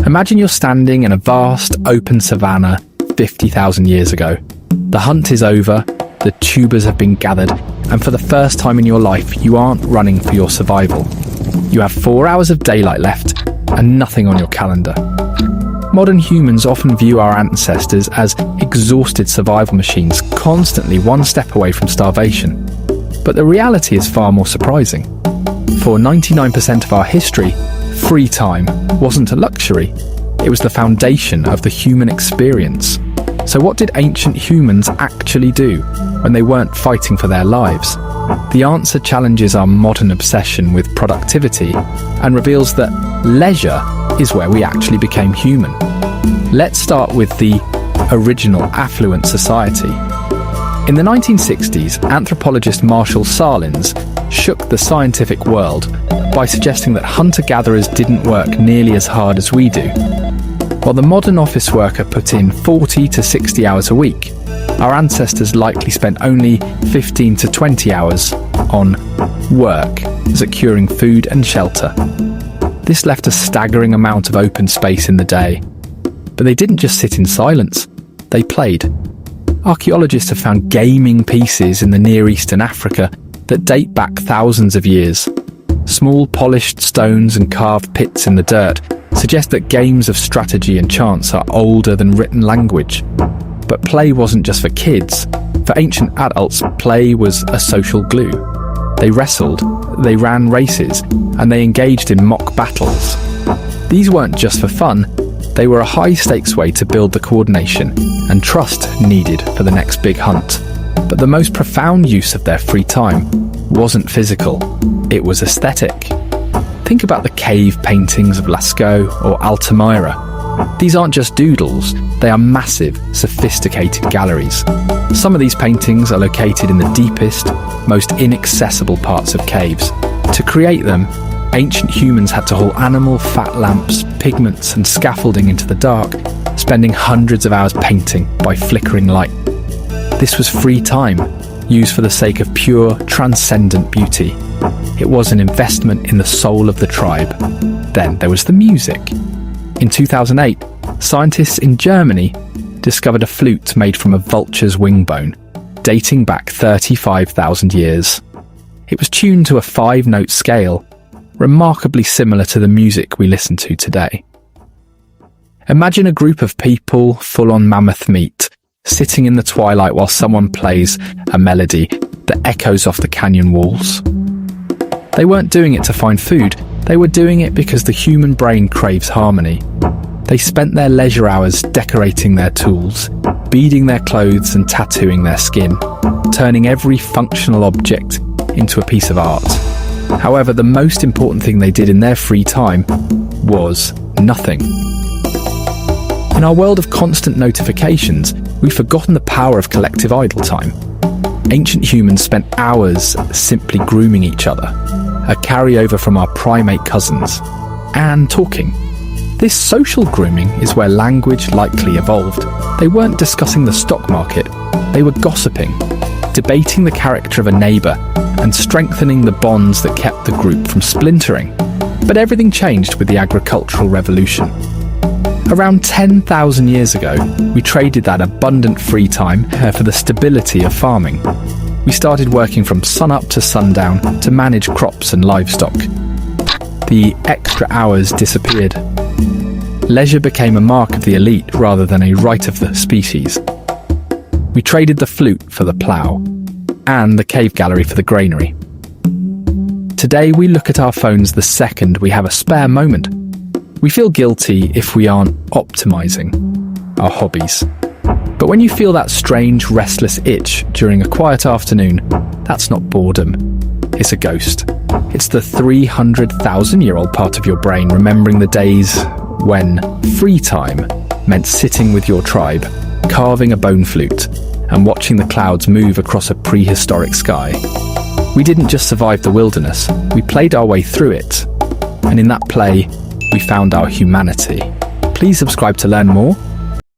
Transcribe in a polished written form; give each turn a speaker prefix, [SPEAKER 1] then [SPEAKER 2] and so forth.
[SPEAKER 1] Imagine you're standing in a vast, open savanna 50,000 years ago. The hunt is over, the tubers have been gathered, and for the first time in your life, you aren't running for your survival. You have 4 hours of daylight left, and nothing on your calendar. Modern humans often view our ancestors as exhausted survival machines, constantly one step away from starvation. But the reality is far more surprising. For 99% of our history, free time wasn't a luxury. It was the foundation of the human experience. So what did ancient humans actually do when they weren't fighting for their lives? The answer challenges our modern obsession with productivity and reveals that leisure is where we actually became human. Let's start with the original Affluent Society. In the 1960s, anthropologist Marshall Sahlins shook the scientific world by suggesting that hunter-gatherers didn't work nearly as hard as we do. While the modern office worker put in 40 to 60 hours a week, our ancestors likely spent only 15 to 20 hours on work, securing food and shelter. This left a staggering amount of open space in the day. But they didn't just sit in silence, they played. Archaeologists have found gaming pieces in the Near East and Africa that date back thousands of years. Small polished stones and carved pits in the dirt suggest that games of strategy and chance are older than written language. But play wasn't just for kids. For ancient adults, play was a social glue. They wrestled, they ran races, and they engaged in mock battles. These weren't just for fun, they were a high-stakes way to build the coordination and trust needed for the next big hunt. But the most profound use of their free time wasn't physical, it was aesthetic. Think about the cave paintings of Lascaux or Altamira. These aren't just doodles, they are massive, sophisticated galleries. Some of these paintings are located in the deepest, most inaccessible parts of caves. To create them, ancient humans had to haul animal fat lamps, pigments and scaffolding into the dark, spending hundreds of hours painting by flickering light. This was free time, used for the sake of pure, transcendent beauty. It was an investment in the soul of the tribe. Then there was the music. In 2008, scientists in Germany discovered a flute made from a vulture's wing bone, dating back 35,000 years. It was tuned to a 5-note scale, remarkably similar to the music we listen to today. Imagine a group of people, full on mammoth meat, sitting in the twilight while someone plays a melody that echoes off the canyon walls. They weren't doing it to find food, they were doing it because the human brain craves harmony. They spent their leisure hours decorating their tools, beading their clothes and tattooing their skin, turning every functional object into a piece of art. However, the most important thing they did in their free time was nothing. In our world of constant notifications, we've forgotten the power of collective idle time. Ancient humans spent hours simply grooming each other, a carryover from our primate cousins, and talking. This social grooming is where language likely evolved. They weren't discussing the stock market, they were gossiping, debating the character of a neighbour, and strengthening the bonds that kept the group from splintering. But everything changed with the agricultural revolution. Around 10,000 years ago, we traded that abundant free time for the stability of farming. We started working from sunup to sundown to manage crops and livestock. The extra hours disappeared. Leisure became a mark of the elite rather than a right of the species. We traded the flute for the plough, and the cave gallery for the granary. Today we look at our phones the second we have a spare moment. We feel guilty if we aren't optimizing our hobbies. But when you feel that strange, restless itch during a quiet afternoon, that's not boredom, it's a ghost. It's the 300,000-year-old part of your brain remembering the days when free time meant sitting with your tribe, carving a bone flute, and watching the clouds move across a prehistoric sky. We didn't just survive the wilderness, we played our way through it. And in that play, we found our humanity. Please subscribe to learn more